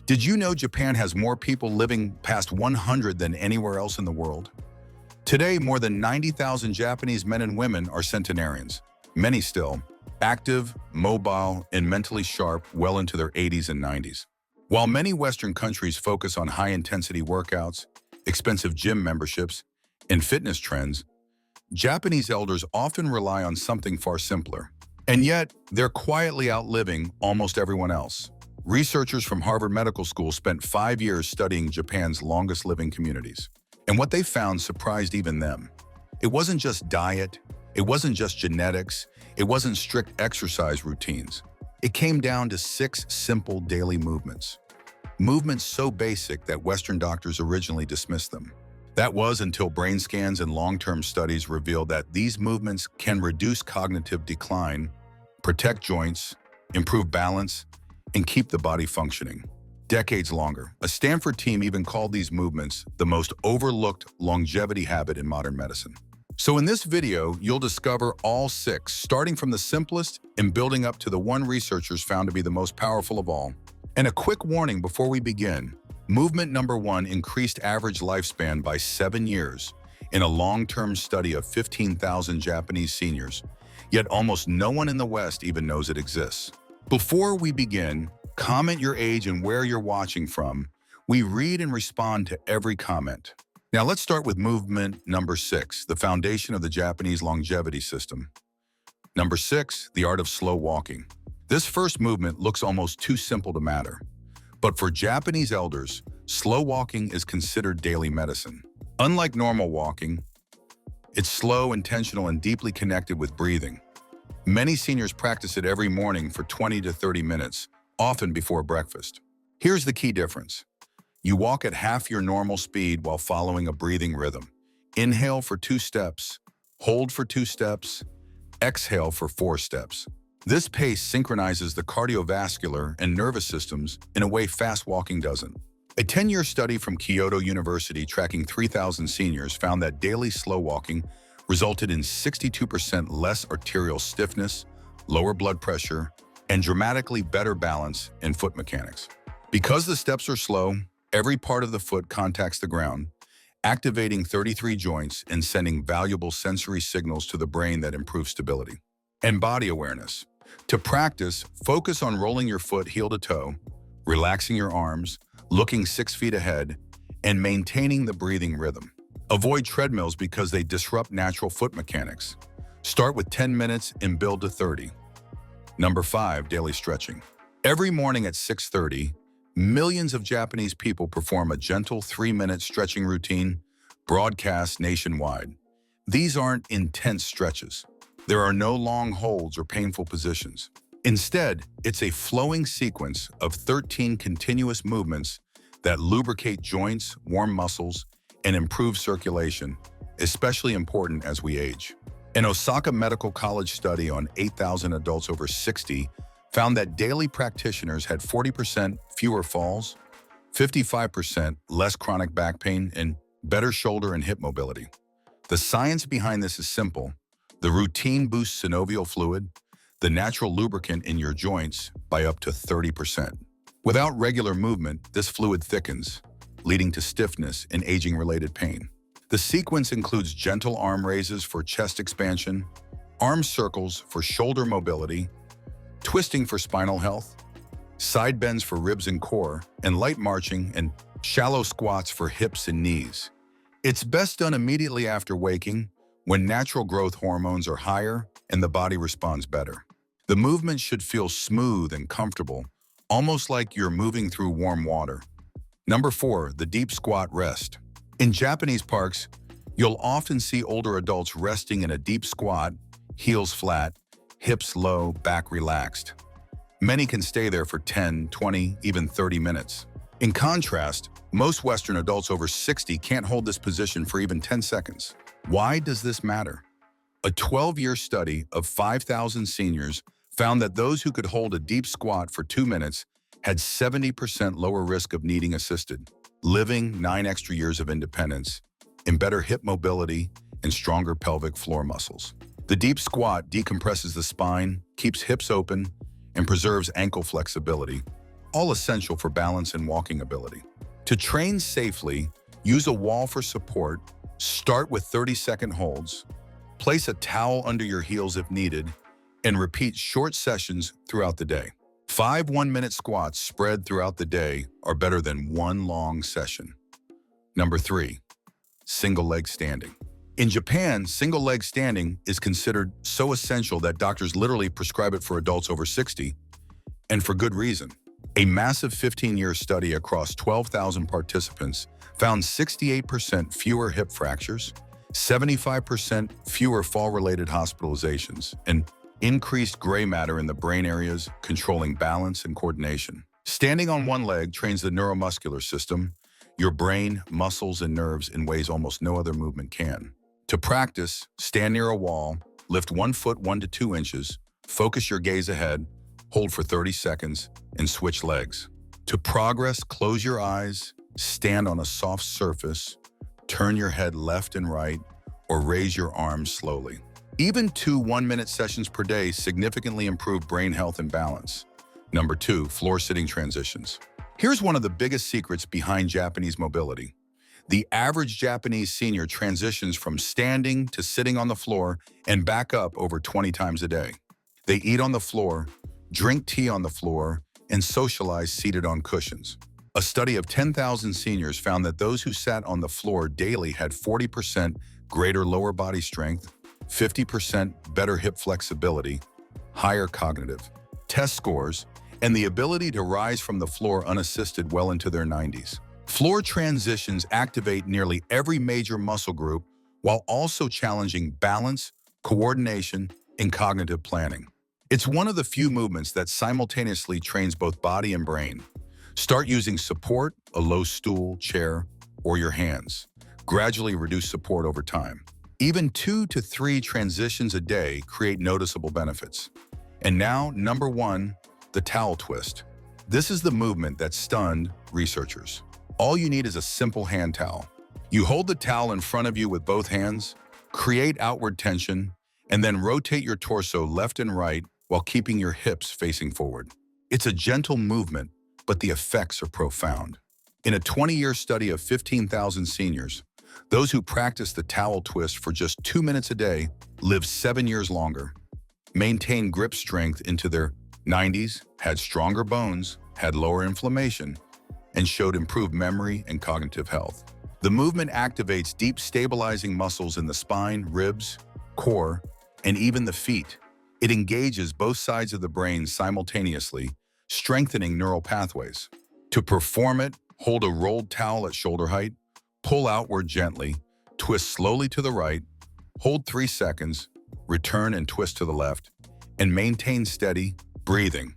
Did you know Japan has more people living past 100 than anywhere else in the world? Today, more than 90,000 Japanese men and women are centenarians, many still active, mobile, and mentally sharp well into their 80s and 90s. While many Western countries focus on high-intensity workouts, expensive gym memberships, and fitness trends, Japanese elders often rely on something far simpler. And yet, they're quietly outliving almost everyone else. Researchers from Harvard Medical School spent 5 years studying Japan's longest living communities. And what they found surprised even them. It wasn't just diet, it wasn't just genetics, it wasn't strict exercise routines. It came down to 6 simple daily movements. Movements so basic that Western doctors originally dismissed them. That was until brain scans and long-term studies revealed that these movements can reduce cognitive decline, protect joints, improve balance, and keep the body functioning. Decades longer, a Stanford team even called these movements the most overlooked longevity habit in modern medicine. So in this video, you'll discover all 6, starting from the simplest and building up to the one researchers found to be the most powerful of all. And a quick warning before we begin, movement number 1 increased average lifespan by 7 years in a long-term study of 15,000 Japanese seniors, yet almost no one in the West even knows it exists. Before we begin, comment your age and where you're watching from. We read and respond to every comment. Now let's start with movement number 6, the foundation of the Japanese longevity system. Number 6, the art of slow walking. This first movement looks almost too simple to matter. But for Japanese elders, slow walking is considered daily medicine. Unlike normal walking, it's slow, intentional, and deeply connected with breathing. Many seniors practice it every morning for 20 to 30 minutes, often before breakfast. Here's the key difference. You walk at half your normal speed while following a breathing rhythm. Inhale for 2 steps, hold for 2 steps, exhale for 4 steps. This pace synchronizes the cardiovascular and nervous systems in a way fast walking doesn't. A 10-year study from Kyoto University tracking 3,000 seniors found that daily slow walking resulted in 62% less arterial stiffness, lower blood pressure, and dramatically better balance in foot mechanics. Because the steps are slow, every part of the foot contacts the ground, activating 33 joints and sending valuable sensory signals to the brain that improve stability. And body awareness. To practice, focus on rolling your foot heel to toe, relaxing your arms, looking 6 feet ahead, and maintaining the breathing rhythm. Avoid treadmills because they disrupt natural foot mechanics. Start with 10 minutes and build to 30. Number 5, daily stretching. Every morning at 6:30, millions of Japanese people perform a gentle 3-minute stretching routine, broadcast nationwide. These aren't intense stretches. There are no long holds or painful positions. Instead, it's a flowing sequence of 13 continuous movements that lubricate joints, warm muscles, and improve circulation, especially important as we age. An Osaka Medical College study on 8,000 adults over 60 found that daily practitioners had 40% fewer falls, 55% less chronic back pain, and better shoulder and hip mobility. The science behind this is simple. The routine boosts synovial fluid, the natural lubricant in your joints, by up to 30%. Without regular movement, this fluid thickens, leading to stiffness and aging-related pain. The sequence includes gentle arm raises for chest expansion, arm circles for shoulder mobility, twisting for spinal health, side bends for ribs and core, and light marching and shallow squats for hips and knees. It's best done immediately after waking, when natural growth hormones are higher and the body responds better. The movement should feel smooth and comfortable, almost like you're moving through warm water. Number 4, the deep squat rest. In Japanese parks, you'll often see older adults resting in a deep squat, heels flat, hips low, back relaxed. Many can stay there for 10, 20, even 30 minutes. In contrast, most Western adults over 60 can't hold this position for even 10 seconds. Why does this matter? A 12-year study of 5,000 seniors found that those who could hold a deep squat for 2 minutes had 70% lower risk of needing assisted, living 9 extra years of independence, and better hip mobility and stronger pelvic floor muscles. The deep squat decompresses the spine, keeps hips open, and preserves ankle flexibility, all essential for balance and walking ability. To train safely, use a wall for support, start with 30-second holds, place a towel under your heels if needed, and repeat short sessions throughout the day. 5 one-minute squats spread throughout the day are better than one long session. Number 3, single leg standing. In Japan, single leg standing is considered so essential that doctors literally prescribe it for adults over 60, and for good reason. A massive 15-year study across 12,000 participants found 68% fewer hip fractures, 75% fewer fall-related hospitalizations, and increased gray matter in the brain areas controlling balance and coordination. Standing on one leg trains the neuromuscular system, your brain, muscles, and nerves in ways almost no other movement can. To practice, stand near a wall, lift 1 foot 1 to 2 inches, focus your gaze ahead, hold for 30 seconds, and switch legs. To progress, close your eyes, stand on a soft surface, turn your head left and right, or raise your arms slowly. Even 2 one-minute sessions per day significantly improve brain health and balance. Number 2, floor sitting transitions. Here's one of the biggest secrets behind Japanese mobility. The average Japanese senior transitions from standing to sitting on the floor and back up over 20 times a day. They eat on the floor, drink tea on the floor, and socialize seated on cushions. A study of 10,000 seniors found that those who sat on the floor daily had 40% greater lower body strength, 50% better hip flexibility, higher cognitive test scores, and the ability to rise from the floor unassisted well into their 90s. Floor transitions activate nearly every major muscle group while also challenging balance, coordination, and cognitive planning. It's one of the few movements that simultaneously trains both body and brain. Start using support, a low stool, chair, or your hands. Gradually reduce support over time. Even 2 to 3 transitions a day create noticeable benefits. And now, number 1, the towel twist. This is the movement that stunned researchers. All you need is a simple hand towel. You hold the towel in front of you with both hands, create outward tension, and then rotate your torso left and right while keeping your hips facing forward. It's a gentle movement, but the effects are profound. In a 20-year study of 15,000 seniors, those who practiced the towel twist for just 2 minutes a day lived 7 years longer, maintained grip strength into their 90s, had stronger bones, had lower inflammation, and showed improved memory and cognitive health. The movement activates deep stabilizing muscles in the spine, ribs, core, and even the feet. It engages both sides of the brain simultaneously, strengthening neural pathways. To perform it, hold a rolled towel at shoulder height, pull outward gently, twist slowly to the right, hold 3 seconds, return and twist to the left, and maintain steady breathing.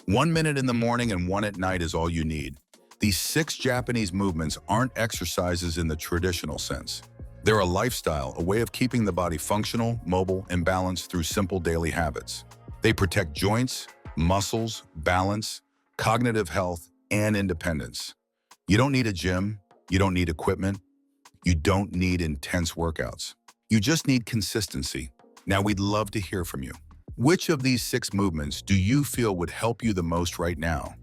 1 minute in the morning and 1 at night is all you need. These 6 Japanese movements aren't exercises in the traditional sense. They're a lifestyle, a way of keeping the body functional, mobile, and balanced through simple daily habits. They protect joints, muscles, balance, cognitive health, and independence. You don't need a gym, you don't need equipment, you don't need intense workouts. You just need consistency. Now we'd love to hear from you. Which of these 6 movements do you feel would help you the most right now?